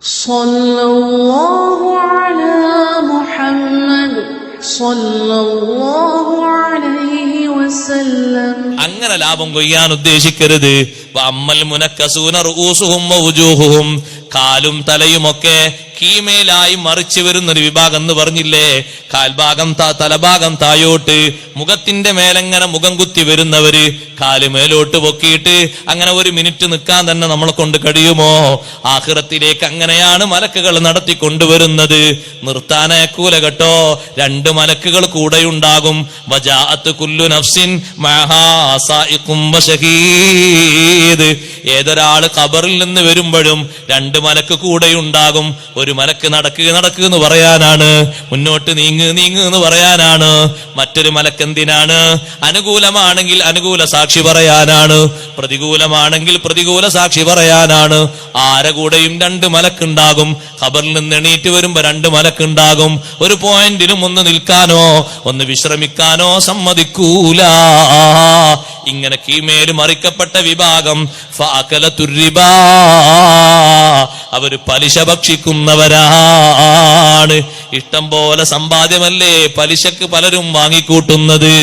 സല്ലല്ലാഹു അലാ മുഹമ്മദ് സല്ലല്ലാഹു അലൈഹി വസല്ലം. അങ്ങനെ ലാഭം കൊയ്യാൻ ഉദ്ദേശിക്കരുത്. വഅമ്മൽ മുനക്കസൂന റൂസുഹും വവുജൂഹും, കാലും തലയുമൊക്കെ കീമേലായി മറിച്ചു വരുന്നൊരു വിഭാഗം എന്ന് പറഞ്ഞില്ലേ. കാൽഭാഗം തലഭാഗം തായോട്ട്, മുഖത്തിന്റെ മേലെങ്ങനെ മുഖം കുത്തി വരുന്നവര്, കാല് മേലോട്ട് പൊക്കിയിട്ട് അങ്ങനെ ഒരു മിനിറ്റ് നിൽക്കാൻ തന്നെ നമ്മളെ കൊണ്ട് കഴിയുമോ? ആഖിറത്തിലേക്ക് അങ്ങനെയാണ് മലക്കുകൾ നടത്തിക്കൊണ്ടുവരുന്നത്. നിർത്താനേക്കൂല കേട്ടോ, രണ്ട് മലക്കുകൾ കൂടെയുണ്ടാകും. വജാഅത്ത് കുല്ലു നഫ്സിൻ മഅഹാ സായിഖും വശഹീദ്. ഏതൊരാള് ഖബറിൽ നിന്ന് വരുമ്പോഴും രണ്ട് മലക്ക് കൂടെയുണ്ടാകും. ഒരു മലക്ക് നടക്ക് എന്ന് പറയാനാണ്, മുന്നോട്ട് നീങ്ങ് എന്ന് പറയാനാണ്. മറ്റൊരു മലക്ക് എന്തിനാണ്? അനുകൂലമാണെങ്കിൽ അനുകൂല സാക്ഷി പറയാനാണ്, പ്രതികൂലമാണെങ്കിൽ പ്രതികൂല സാക്ഷി പറയാനാണ്. ആരെ കൂടെയും രണ്ട് മലക്കുണ്ടാകും. ഖബറിൽ നിന്ന് എണീറ്റ് വരുമ്പോ രണ്ട് മലക്കുണ്ടാകും. ഒരു പോയിന്റിലും ഒന്ന് നിൽക്കാനോ ഒന്ന് വിശ്രമിക്കാനോ സമ്മതിക്കൂല. ഇങ്ങനെ കീമേൽ മറിക്കപ്പെട്ട വിഭാഗം ഫഅകലത്തുർരിബാ, അവര് പലിശ ഭക്ഷിക്കുന്നവരാണ്. ഇഷ്ടം പോലെ സമ്പാദ്യമല്ലേ പലിശക്ക് പലരും വാങ്ങിക്കൂട്ടുന്നത്.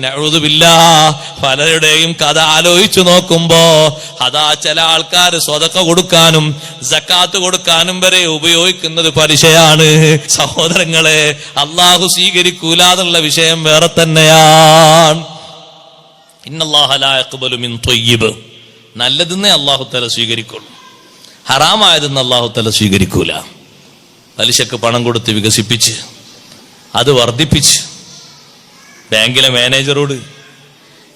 നഊദു ബില്ലാഹ്. പലരുടെയും കഥ ആലോചിച്ചു നോക്കുമ്പോ അതാ ചില ആൾക്കാർ സ്വതക്ക കൊടുക്കാനും സക്കാത്ത് കൊടുക്കാനും വരെ ഉപയോഗിക്കുന്നത് പലിശയാണ്. സഹോദരങ്ങളെ, അള്ളാഹു സ്വീകരിക്കൂലെന്നുള്ള വിഷയം വേറെ തന്നെയാണ്. ഇന്നല്ലാഹ ലാ യഖ്ബലു മിൻ ത്വയ്യിബ്, നല്ലതെന്നേ അള്ളാഹു തആല സ്വീകരിക്കുള്ളൂ, ഹറാമായതെന്ന് അള്ളാഹു തആല സ്വീകരിക്കൂല. പലിശക്ക് പണം കൊടുത്ത് വികസിപ്പിച്ച് അത് വർദ്ധിപ്പിച്ച് ബാങ്കിലെ മാനേജറോട്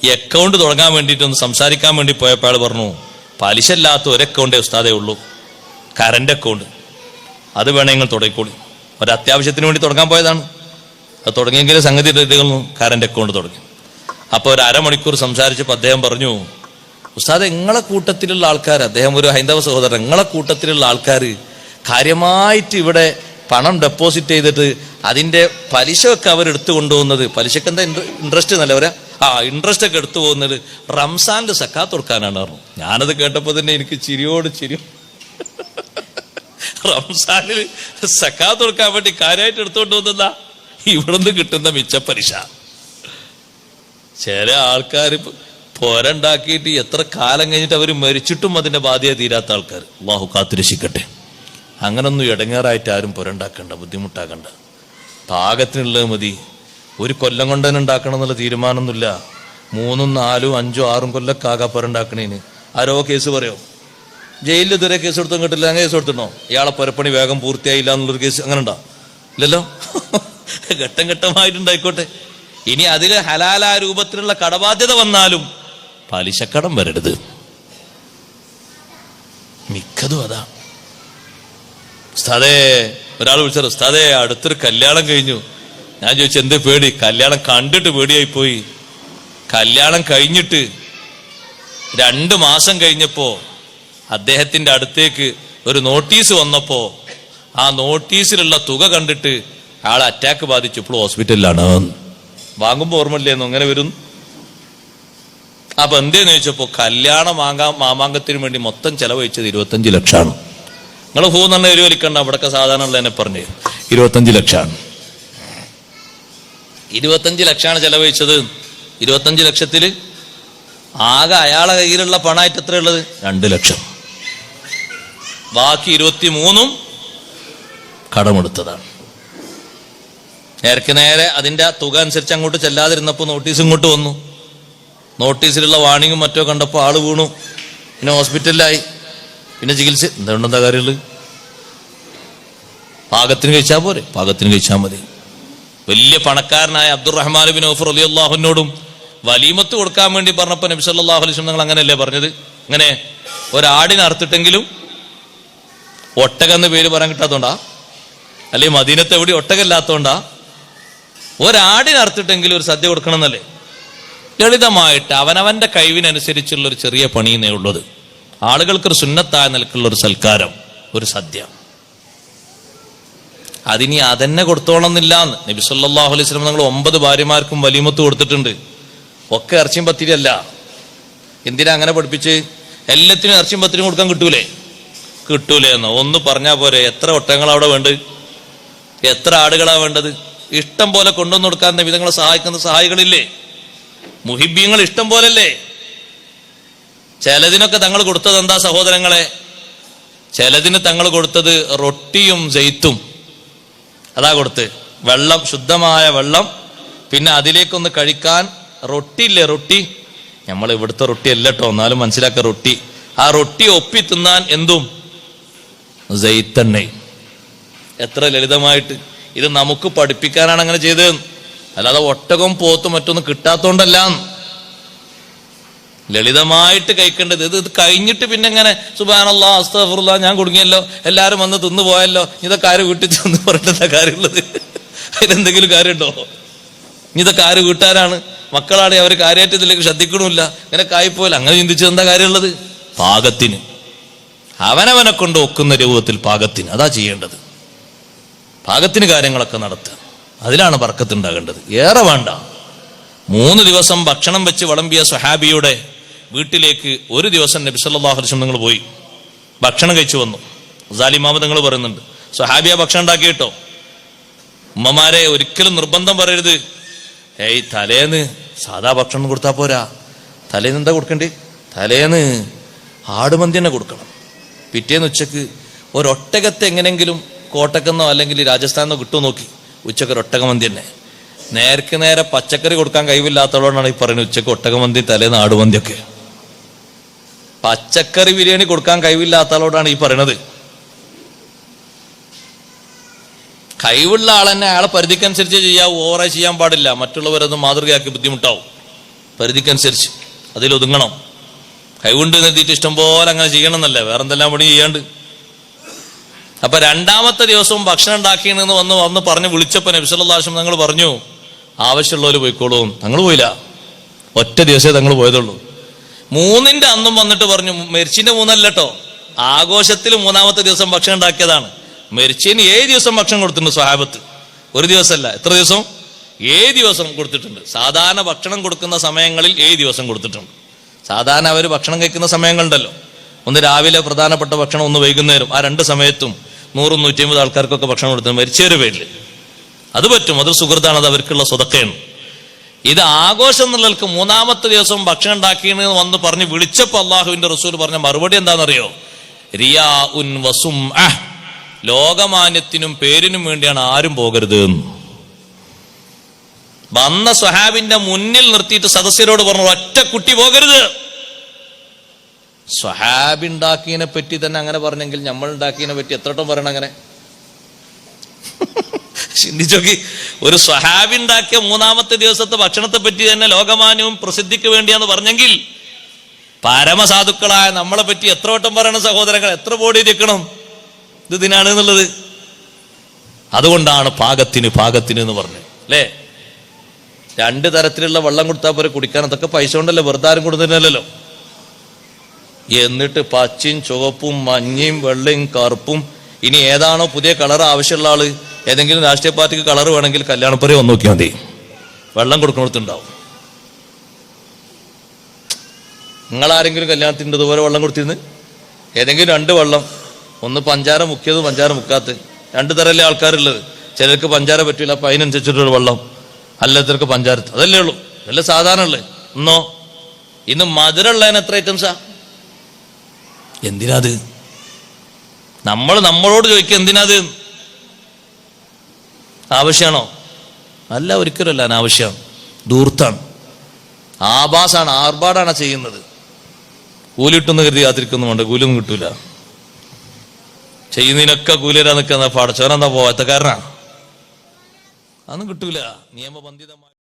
ഈ അക്കൗണ്ട് തുടങ്ങാൻ വേണ്ടിയിട്ടൊന്ന് സംസാരിക്കാൻ വേണ്ടി പോയപ്പോൾ ആൾ പറഞ്ഞു, പലിശ ഇല്ലാത്ത ഒരു അക്കൗണ്ടേ ഉസ്താദേ ഉള്ളൂ, കറന്റ് അക്കൗണ്ട്. അത് വേണേ നിങ്ങൾ തുടങ്ങിക്കോളി. ഒരു അത്യാവശ്യത്തിന് വേണ്ടി തുടങ്ങാൻ പോയതാണ്. അത് തുടങ്ങിയെങ്കിലും സംഗതി കറന്റ് അക്കൗണ്ട് തുടങ്ങി. അപ്പോൾ ഒരു അരമണിക്കൂർ സംസാരിച്ചപ്പോൾ അദ്ദേഹം പറഞ്ഞു, ഉസ്താദ് നിങ്ങളെ കൂട്ടത്തിലുള്ള ആൾക്കാർ, അദ്ദേഹം ഒരു ഹൈന്ദവ സഹോദരൻ, നിങ്ങളെ കൂട്ടത്തിലുള്ള ആൾക്കാർ കാര്യമായിട്ട് ഇവിടെ പണം ഡെപ്പോസിറ്റ് ചെയ്തിട്ട് അതിന്റെ പലിശ ഒക്കെ അവരെടുത്തു കൊണ്ടുപോകുന്നത്, പലിശക്ക് എന്താ ഇൻട്രസ്റ്റ് എന്നല്ല പറയാ, ഇൻട്രസ്റ്റ് ഒക്കെ എടുത്തു പോകുന്നത് റംസാനിൽ സക്കാത്ത് കൊടുക്കാനാണ് പറഞ്ഞു. ഞാനത് കേട്ടപ്പോൾ തന്നെ എനിക്ക് ചിരിയോട് ചിരി. റംസാനിൽ സക്കാത്ത് കൊടുക്കാൻ വേണ്ടി കാര്യമായിട്ട് എടുത്തുകൊണ്ട് പോകുന്നതാ ഇവിടുന്ന് കിട്ടുന്ന മിച്ച പലിശ. ചില ആൾക്കാർ പോരണ്ടാക്കിയിട്ട് എത്ര കാലം കഴിഞ്ഞിട്ട് അവർ മരിച്ചിട്ടും അതിന്റെ ബാധ്യത തീരാത്ത ആൾക്കാർ. അല്ലാഹു കാത്തുരക്ഷിക്കട്ടെ. അങ്ങനൊന്നും ഇടങ്ങേറായിട്ട് ആരും പുരണ്ടാക്കണ്ട, ബുദ്ധിമുട്ടാക്കണ്ട. പാകത്തിനുള്ളത് മതി. ഒരു കൊല്ലം കൊണ്ട് തന്നെ ഉണ്ടാക്കണം എന്നുള്ള തീരുമാനമൊന്നുമില്ല. 3, 4, 5, 6 കൊല്ലൊക്കെ ആകാ പുരണ്ടാക്കണേന്. ആരോ കേസ് പറയോ? ജയിലിൽ ഇതുവരെ കേസ് കൊടുത്തും കിട്ടില്ല, അങ്ങനെ കേസ് കൊടുത്തിണോ? ഇയാളെ പുരപ്പണി വേഗം പൂർത്തിയായില്ല എന്നുള്ളൊരു കേസ് അങ്ങനെ ഉണ്ടോ? ഇല്ലല്ലോ. ഘട്ടം ഘട്ടമായിട്ടുണ്ടായിക്കോട്ടെ. ഇനി അതിൽ ഹലാലായ രൂപത്തിലുള്ള കടബാധ്യത വന്നാലും പലിശക്കടം വരരുത്. മിക്കതും അതാ. ഉസ്താദേ, ഒരാൾ വിളിച്ചത്, ഉസ്താദേ അടുത്തൊരു കല്യാണം കഴിഞ്ഞു. ഞാൻ ചോദിച്ചു എന്തേ പേടി? കല്യാണം കണ്ടിട്ട് പേടിയായി പോയി. കല്യാണം കഴിഞ്ഞിട്ട് 2 മാസം കഴിഞ്ഞപ്പോ അദ്ദേഹത്തിന്റെ അടുത്തേക്ക് ഒരു നോട്ടീസ് വന്നപ്പോ ആ നോട്ടീസിലുള്ള തുക കണ്ടിട്ട് ആളെ അറ്റാക്ക് ബാധിച്ചു, ഇപ്പോൾ ഹോസ്പിറ്റലിലാണ്. വാങ്ങുമ്പോ ഓർമ്മയില്ലേന്നു അങ്ങനെ വരും. അപ്പൊ എന്തേന്ന് ചോദിച്ചപ്പോ കല്യാണം മാമാങ്കത്തിന് വേണ്ടി മൊത്തം ചെലവഴിച്ചത് 25 ലക്ഷമാണ്. നിങ്ങൾ ഹൂന്ന് തന്നെ വലിക്കണ്ട, അവിടൊക്കെ സാധാരണ എന്നെ പറഞ്ഞു 25 ലക്ഷമാണ്. 25 ലക്ഷമാണ് ചെലവഴിച്ചത്. 25 ലക്ഷത്തില് ആകെ അയാളെ കയ്യിലുള്ള പണമായിട്ട് എത്ര ഉള്ളത്? 2 ലക്ഷം. ബാക്കി 23 കടമെടുത്തതാണ്. നേരെ അതിന്റെ തുക അനുസരിച്ച് അങ്ങോട്ട് ചെല്ലാതിരുന്നപ്പോൾ നോട്ടീസ് ഇങ്ങോട്ട് വന്നു. നോട്ടീസിലുള്ള വാണിങ്ങും മറ്റോ കണ്ടപ്പോൾ ആള് വീണു, പിന്നെ ഹോസ്പിറ്റലിലായി, പിന്നെ ചികിത്സ. എന്താ കാര്യമുള്ളത്? പാകത്തിന് കഴിച്ചാൽ പോരെ? പാകത്തിന് കഴിച്ചാൽ മതി. വലിയ പണക്കാരനായ അബ്ദുറഹ്മാൻ ബിൻ ഔഫ് റളിയല്ലാഹു അൻഹുവിനോടും വലീമത്ത് കൊടുക്കാൻ വേണ്ടി പറഞ്ഞപ്പോൾ നബി സല്ലല്ലാഹു അലൈഹി വസല്ലം അങ്ങനെയല്ലേ പറഞ്ഞത്? ഇങ്ങനെ ഒരാടിനെ അറുത്തിട്ടെങ്കിലും ഒട്ടകം എന്ന് പേര് പറയാൻ കിട്ടാത്തോണ്ടാ, അല്ലെങ്കിൽ മദീനത്ത് എവിടെ ഒട്ടകമില്ലാത്തോണ്ടാ? ഒരാടിനെ അറുത്തിട്ടെങ്കിലും ഒരു സദ്യ കൊടുക്കണം എന്നല്ലേ? ലളിതമായിട്ട് അവനവന്റെ കഴിവിനനുസരിച്ചുള്ള ഒരു ചെറിയ പണിയെന്നേ ഉള്ളത്. ആളുകൾക്കൊരു സുന്നത്തായ നിലക്കുള്ള ഒരു സൽക്കാരം, ഒരു സദ്യ. അതിനി അതന്നെ കൊടുത്തോളന്നില്ല. നബി സല്ലല്ലാഹു അലൈഹി വസല്ലം നിങ്ങൾ 9 ഭാര്യമാർക്കും വലീമത്ത് കൊടുത്തിട്ടുണ്ട്. ഒക്കെ ഇറച്ചിയും പത്തിരിയല്ല. എന്തിനാ അങ്ങനെ പഠിപ്പിച്ച്? എല്ലാത്തിനും ഇറച്ചിയും പത്തിരിയും കൊടുക്കാൻ കിട്ടൂലേ? കിട്ടൂലെന്നോ? ഒന്ന് പറഞ്ഞാ പോരെ? എത്ര ഒട്ടകങ്ങളാ അവിടെ വേണ്ടത്? എത്ര ആടുകളാ വേണ്ടത്? ഇഷ്ടം പോലെ കൊണ്ടുവന്ന് കൊടുക്കാൻ വിധങ്ങളെ സഹായിക്കുന്ന സഹായികളില്ലേ? മുഹിബ്യങ്ങൾ ഇഷ്ടം പോലല്ലേ? ചിലതിനൊക്കെ തങ്ങൾ കൊടുത്തത് എന്താ സഹോദരങ്ങളെ? ചിലതിന് തങ്ങൾ കൊടുത്തത് റൊട്ടിയും ജെയ്ത്തും. അതാ കൊടുത്ത്. വെള്ളം, ശുദ്ധമായ വെള്ളം, പിന്നെ അതിലേക്കൊന്ന് കഴിക്കാൻ റൊട്ടി ഇല്ലേ? റൊട്ടി നമ്മൾ ഇവിടുത്തെ റൊട്ടി അല്ല കേട്ടോ, എന്നാലും മനസ്സിലാക്ക റൊട്ടി. ആ റൊട്ടി ഒപ്പി തിന്നാൻ എന്തും ജെയ്ത്തെണ്ണയും. എത്ര ലളിതമായിട്ട്! ഇത് നമുക്ക് പഠിപ്പിക്കാനാണ് അങ്ങനെ ചെയ്തത്, അല്ലാതെ ഒട്ടകം പോത്തും മറ്റൊന്നും കിട്ടാത്തോണ്ടല്ല. ലളിതമായിട്ട് കഴിക്കേണ്ടത്. ഇത് കഴിഞ്ഞിട്ട് പിന്നെ ഇങ്ങനെ സുബ്ഹാനല്ലാഹ് അസ്തഗ്ഫിറുല്ലാഹ് ഞാൻ കുടുങ്ങിയല്ലോ, എല്ലാരും വന്ന് തിന്നു പോയല്ലോ, ഇതൊക്കെ ആര് വീട്ടിൽ ചെന്ന് പറഞ്ഞിട്ട് കാര്യമുള്ളത്? അതിനെന്തെങ്കിലും കാര്യമുണ്ടോ? ഇതൊക്കെ ആര് വീട്ടുകാരാണ്? മക്കളാണ്, അവർ കാര്യമായിട്ട് ഇതിലേക്ക് ശ്രദ്ധിക്കണമില്ല. ഇങ്ങനെ കായിപ്പോയില്ല. അങ്ങനെ ചിന്തിച്ചത് എന്താ കാര്യമുള്ളത്? പാകത്തിന്, അവനവനെ കൊണ്ട് ഒക്കുന്ന രൂപത്തിൽ പാകത്തിന്. അതാ ചെയ്യേണ്ടത്. പാകത്തിന് കാര്യങ്ങളൊക്കെ നടത്തുക. അതിലാണ് ബർക്കത്തുണ്ടാകേണ്ടത്, ഏറെ വേണ്ട. 3 ദിവസം ഭക്ഷണം വെച്ച് വിളമ്പിയ സ്വഹാബിയുടെ വീട്ടിലേക്ക് ഒരു ദിവസം നബി സല്ലല്ലാഹു അലൈഹി വസല്ലം നിങ്ങൾ പോയി ഭക്ഷണം കഴിച്ചു വന്നു. സാലിമാമ നിങ്ങൾ പറയുന്നുണ്ട്, സ്വഹാബിയ ഭക്ഷണം ഉണ്ടാക്കി കേട്ടോ. ഉമ്മമാരെ ഒരിക്കലും നിർബന്ധം പറയരുത്. തലേന്ന് സാധാ ഭക്ഷണം കൊടുത്താൽ പോരാ. തലേന്ന് എന്താ കൊടുക്കണ്ടേ? തലേന്ന് ആടുമന്തി തന്നെ കൊടുക്കണം. പിറ്റേന്ന് ഉച്ചക്ക് ഒരൊട്ടകത്തെ എങ്ങനെങ്കിലും കോട്ടക്കെന്നോ അല്ലെങ്കിൽ രാജസ്ഥാനെന്നോ കിട്ടുമോ നോക്കി ഉച്ചക്ക് ഒരു ഒട്ടകമന്തി തന്നെ. നേരെ പച്ചക്കറി കൊടുക്കാൻ കഴിവില്ലാത്തവളോടാണ് ഈ പറയുന്നത് ഉച്ചക്ക് ഒട്ടകമന്തി, തലേന്ന് ആടുമന്തിയൊക്കെ. പച്ചക്കറി ബിരിയാണി കൊടുക്കാൻ കഴിവില്ലാത്തവളോടാണ് ഈ പറയണത്. കഴിവുള്ള ആളെന്നെ അയാളെ പരിധിക്കനുസരിച്ച് ചെയ്യാവൂ, ഓവറായി ചെയ്യാൻ പാടില്ല. മറ്റുള്ളവരൊന്നും മാതൃകയാക്കി ബുദ്ധിമുട്ടാവും. പരിധിക്കനുസരിച്ച് അതിലൊതുങ്ങണം. കഴിവുണ്ട് എന്നെത്തിയിട്ട് ഇഷ്ടം പോലെ അങ്ങനെ ചെയ്യണം എന്നല്ലേ, വേറെന്തെല്ലാം പണി ചെയ്യാണ്ട്. അപ്പൊ 2ാമത്തെ ദിവസവും ഭക്ഷണം ഉണ്ടാക്കിയെന്ന് വന്ന് പറഞ്ഞ് വിളിച്ചപ്പോ നബി സല്ലല്ലാഹു അലൈഹി വസല്ലം തങ്ങൾ പറഞ്ഞു, ആവശ്യമുള്ളവർ പോയിക്കോളും. തങ്ങൾ പോയില്ല, ഒറ്റ ദിവസമേ തങ്ങൾ പോയതുള്ളൂ. 3ന്റെ അന്നും വന്നിട്ട് പറഞ്ഞു, മെരിച്ചിന്റെ 3അല്ല കേട്ടോ, ആഘോഷത്തിൽ 3ാമത്തെ ദിവസം ഭക്ഷണം ഉണ്ടാക്കിയതാണ്. മെരിച്ചിന് 7 ദിവസം ഭക്ഷണം കൊടുത്തിട്ടുണ്ട് സ്വഹാബത്ത്. ഒരു ദിവസമല്ല, എത്ര ദിവസം? 7 ദിവസം കൊടുത്തിട്ടുണ്ട്. സാധാരണ ഭക്ഷണം കൊടുക്കുന്ന സമയങ്ങളിൽ 7 ദിവസം കൊടുത്തിട്ടുണ്ട്. സാധാരണ അവർ ഭക്ഷണം കഴിക്കുന്ന സമയങ്ങളുണ്ടല്ലോ, ഒന്ന് രാവിലെ പ്രധാനപ്പെട്ട ഭക്ഷണം, ഒന്ന് വൈകുന്നേരം. ആ 2 സമയത്തും 100-150 ആൾക്കാർക്കൊക്കെ ഭക്ഷണം കൊടുത്തത് മരിച്ചവരുടെ പേരിൽ. അത് പറ്റും, അതൊരു സുഹൃത്താണ്, അത് അവർക്കുള്ള സ്വതക്കയാണ്. ഇത് ആഘോഷം എന്നുള്ളവർക്ക് 3ാമത്തെ ദിവസം ഭക്ഷണം ഉണ്ടാക്കിയെന്ന് വന്ന് പറഞ്ഞ് വിളിച്ചപ്പോ അള്ളാഹുവിന്റെ റസൂൽ പറഞ്ഞ മറുപടി എന്താണെന്നറിയോ? റിയാ ഉൻ വസും, ലോകമാന്യത്തിനും പേരിനും വേണ്ടിയാണ് ആരും പോകരുത്. വന്ന സ്വഹാബിന്റെ മുന്നിൽ നിർത്തിയിട്ട് സദസ്യരോട് പറഞ്ഞു, ഒറ്റ കുട്ടി പോകരുത്. സ്വഹാബി ഉണ്ടാക്കിയതിനെ പറ്റി തന്നെ അങ്ങനെ പറഞ്ഞെങ്കിൽ നമ്മൾ ഉണ്ടാക്കിയതിനെ പറ്റി എത്രട്ടം പറയണം? അങ്ങനെ ചിന്തിച്ചോക്കി. ഒരു സ്വഹാബി ഉണ്ടാക്കിയ 3ാമത്തെ ദിവസത്തെ ഭക്ഷണത്തെ പറ്റി തന്നെ ലോകമാന്യവും പ്രസിദ്ധിക്ക് വേണ്ടിയാന്ന് പറഞ്ഞെങ്കിൽ പരമസാധുക്കളായ നമ്മളെ പറ്റി എത്ര വട്ടം പറയണം സഹോദരങ്ങൾ? എത്ര ബോഡി ഇരിക്കണം ഇത് ഇതിനാണ് എന്നുള്ളത്? അതുകൊണ്ടാണ് പാകത്തിന് എന്ന് പറഞ്ഞത് അല്ലേ? 2 തരത്തിലുള്ള വെള്ളം കൊടുത്താൽ പോരെ കുടിക്കാൻ. അതൊക്കെ പൈസ കൊണ്ടല്ലേ, വെറുതെ ആരും കൊടുത്തില്ലല്ലോ. എന്നിട്ട് പച്ചയും ചുവപ്പും മഞ്ഞയും വെള്ളയും കറുപ്പും, ഇനി ഏതാണോ പുതിയ കളർ ആവശ്യമുള്ള ആള്, ഏതെങ്കിലും രാഷ്ട്രീയ പാർട്ടിക്ക് കളർ വേണമെങ്കിൽ കല്യാണപ്പുര വന്ന് നോക്കിയാൽ മതി, വെള്ളം കൊടുക്കുന്നിടത്തുണ്ടാവും. നിങ്ങളാരെങ്കിലും കല്യാണത്തിൻ്റെ ഇതുപോലെ വെള്ളം കൊടുത്തിരുന്ന്? ഏതെങ്കിലും 2 വെള്ളം, ഒന്ന് പഞ്ചാര മുക്കിയതും പഞ്ചാര മുക്കാത്ത, 2 തരല്ലേ ആൾക്കാരുള്ളത്. ചിലർക്ക് പഞ്ചാര പറ്റില്ല, അപ്പൊ അതിനനുസരിച്ചിട്ടുള്ള വെള്ളം, അല്ലാത്തവർക്ക് പഞ്ചാര. അതല്ലേ ഉള്ളൂ, അതല്ലേ സാധാരണ ഉള്ളത്. ഇന്നോ ഇന്ന് മധുരമുള്ളതിന് എത്ര ഐറ്റംസാ? എന്തിനാത്? നമ്മളോട് ചോദിക്കുക, എന്തിനാത്? ആവശ്യമാണോ? അല്ല, ഒരിക്കലല്ല അനാവശ്യം. ദൂർത്താണ്, ആഭാസാണ്, ആർഭാടാണ് ചെയ്യുന്നത്. കൂലിട്ടൊന്ന് കരുതി കാത്തിരിക്കുന്നുണ്ട്, കൂലിയൊന്നും കിട്ടൂല. ചെയ്യുന്നതിനൊക്കെ കൂലിരാ നിൽക്കുന്ന പാടച്ചോനെന്താ പോവാത്ത കാരണ? അതൊന്നും കിട്ടൂല. നിയമബന്ധിതമായി